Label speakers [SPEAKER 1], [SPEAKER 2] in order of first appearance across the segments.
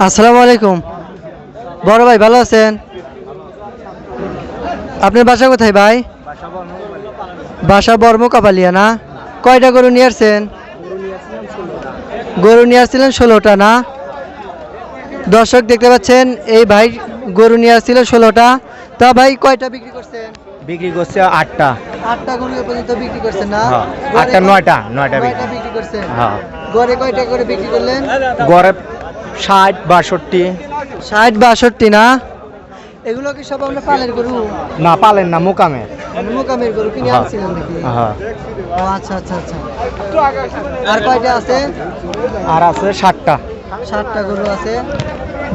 [SPEAKER 1] আসসালামু আলাইকুম বড় ভাই, ভালো আছেন? আপনার বাসা কোথায় ভাই? বাসা বর্মকাপালিয়া না? কয়টা গরু নিয়ে আসছেন? গরু নিয়ে আসছিলেন 16টা না? দর্শক দেখতে পাচ্ছেন এই ভাই গরু নিয়ে আসছিল 16টা। তা ভাই কয়টা বিক্রি করছেন?
[SPEAKER 2] বিক্রি করছে 8টা।
[SPEAKER 1] 8টা গরু এ পর্যন্ত বিক্রি করছেন না?
[SPEAKER 2] 8টা 9টা
[SPEAKER 1] বিক্রি করছেন।
[SPEAKER 2] হ্যাঁ।
[SPEAKER 1] গড়ে কয়টা করে বিক্রি করলেন?
[SPEAKER 2] গড়ে 60 62।
[SPEAKER 1] 60 62 না? এগুলো কি সব আমরা পালের গরু?
[SPEAKER 2] না, পালেন না, মোকামের।
[SPEAKER 1] মোকামের গরু কিনে আনছিলেন নাকি?
[SPEAKER 2] হ্যাঁ।
[SPEAKER 1] ও আচ্ছা আচ্ছা আচ্ছা। আর কয়টা আছে?
[SPEAKER 2] আর আছে 60টা।
[SPEAKER 1] 60টা গরু আছে।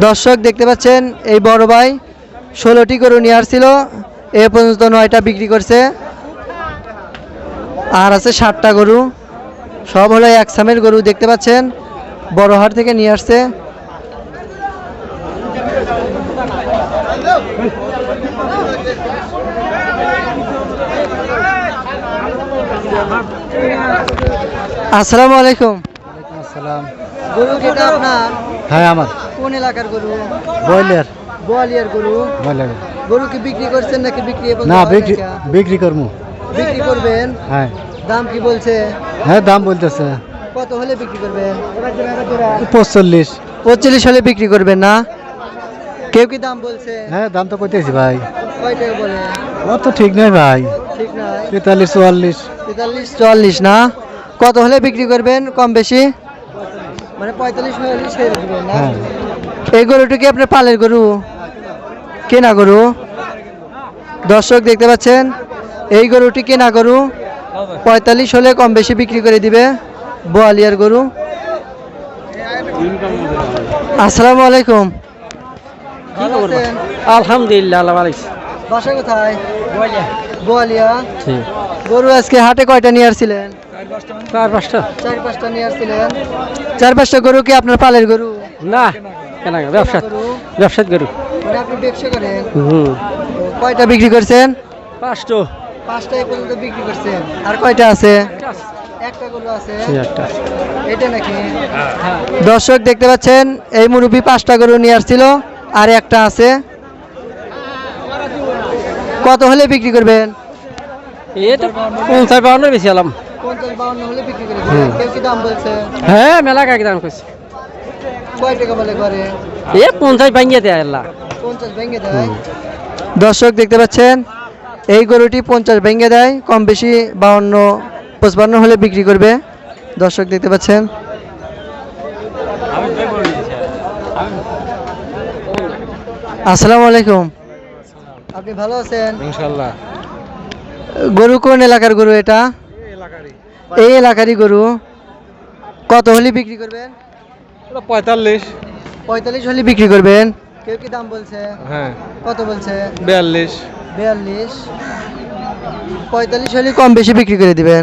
[SPEAKER 1] দর্শক দেখতে পাচ্ছেন এই বড় ভাই 16টি গরু নিয়ে আসছিল, এ পর্যন্ত 9টা বিক্রি করছে। আর আছে 60টা গরু, সব হলো এক সামের গরু। দেখতে পাচ্ছেন বড় হাট থেকে নিয়ে আসছে। আসসালামু আলাইকুম।
[SPEAKER 2] আসসালাম।
[SPEAKER 1] গরু যেটা আপনার,
[SPEAKER 2] হ্যাঁ আমার।
[SPEAKER 1] কোন এলাকার গরু?
[SPEAKER 2] ব্রয়লার।
[SPEAKER 1] বোয়ালিয়ার গরু। গরু কি বিক্রি করছেন নাকি বিক্রি?
[SPEAKER 2] না, বিক্রি করবো।
[SPEAKER 1] বিক্রি করবেন?
[SPEAKER 2] হ্যাঁ।
[SPEAKER 1] দাম কি বলছে?
[SPEAKER 2] হ্যাঁ, দাম বলতেছে।
[SPEAKER 1] কত হলে বিক্রি করবেন?
[SPEAKER 2] 45।
[SPEAKER 1] 45 হলে বিক্রি করবেন না? কেউ কি দাম বলছে?
[SPEAKER 2] হ্যাঁ, দাম তো কইতেছি ভাই।
[SPEAKER 1] কয় টাকা বলে?
[SPEAKER 2] ও তো ঠিক নয় ভাই।
[SPEAKER 1] ঠিক নাই।
[SPEAKER 2] 43 44।
[SPEAKER 1] 43 44 না? কত হলে বিক্রি করবেন কম বেশি? মানে 45 হলে ছেড়ে দিবেন না?
[SPEAKER 2] হ্যাঁ।
[SPEAKER 1] এই গরুটা কি আপনার পালের গরু, কেনা গরু? দর্শক দেখতে পাচ্ছেন এই গরুটি কেনা গরু, 45 হলে কম বেশি বিক্রি করে দিবে। বোয়ালিয়ার গরু। আসসালামু আলাইকুম। ভালো আছেন?
[SPEAKER 3] আলহামদুলিল্লাহ, আল্লাহ ভালো আছে।
[SPEAKER 1] বাসা কোথায়? বোয়ালিয়া। গরু আজকে হাটে কয়টা নিয়ে আসছিলেন?
[SPEAKER 3] 4-5টা।
[SPEAKER 1] 4-5টা নিয়ে আসছিলেন। 4-5টা গরু কি আপনার পালের গরু?
[SPEAKER 3] না, কেন ব্যবসা গরু।
[SPEAKER 1] মানে আপনি ব্যবসা করেন?
[SPEAKER 3] হুম।
[SPEAKER 1] কয়টা বিক্রি করছেন?
[SPEAKER 3] 5টা।
[SPEAKER 1] 5টা এই পর্যন্ত বিক্রি করছেন। আর কয়টা আছে? একটা গরু আছে। এটা নাকি? দর্শক দেখতে পাচ্ছেন এই মুরব্বি 5টা গরু নিয়ে আসছিল, আর একটা আছে। কত হলে বিক্রি করবেন?
[SPEAKER 3] এই তো 50-52 বেশি আলাম।
[SPEAKER 1] 50-52 হলে বিক্রি করে দিবেন। কেউ কি দাম বলছে?
[SPEAKER 3] হ্যাঁ, মেলা কাকি দাম কইছে।
[SPEAKER 1] কয় টাকা বলে করে?
[SPEAKER 3] এ 50 ভাঙিয়ে দেয় আল্লাহ।
[SPEAKER 1] 50 ভেঙে দেয়। দর্শক দেখতে পাচ্ছেন এই গরুটি 50 ভেঙে দেয়, কম বেশি 52-55 হলে বিক্রি করবে। দর্শক দেখতে পাচ্ছেন। আসসালামু আলাইকুম। আপনি ভালো আছেন?
[SPEAKER 2] ইনশাআল্লাহ।
[SPEAKER 1] গরু কোন এলাকার গরু এটা? এই এলাকারই গরু। কত হলে বিক্রি করবেন?
[SPEAKER 2] 45।
[SPEAKER 1] 45 হলে বিক্রি করবেন। কেউ কি দাম বলছে?
[SPEAKER 2] হ্যাঁ।
[SPEAKER 1] কত বলছে?
[SPEAKER 2] 42।
[SPEAKER 1] 42। 45 হলে কম বেশি বিক্রি করে দিবেন।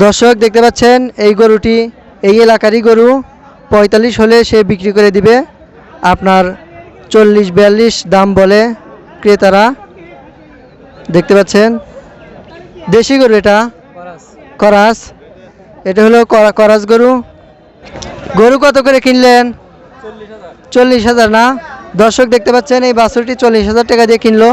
[SPEAKER 1] দর্শক দেখতে পাচ্ছেন এই গরুটি এই এলাকারই গরু, 45 হলে সে বিক্রি করে দিবে। আপনার 40-42 দাম বলে ক্রেতারা। দেখতে পাচ্ছেন দেশি গরু, এটা করাস। এটা হলো করাস গরু। গরু কত করে কিনলেন? 40,000 না? দর্শক দেখতে পাচ্ছেন এই বাছুরটি 40,000 টাকা দিয়ে কিনলো।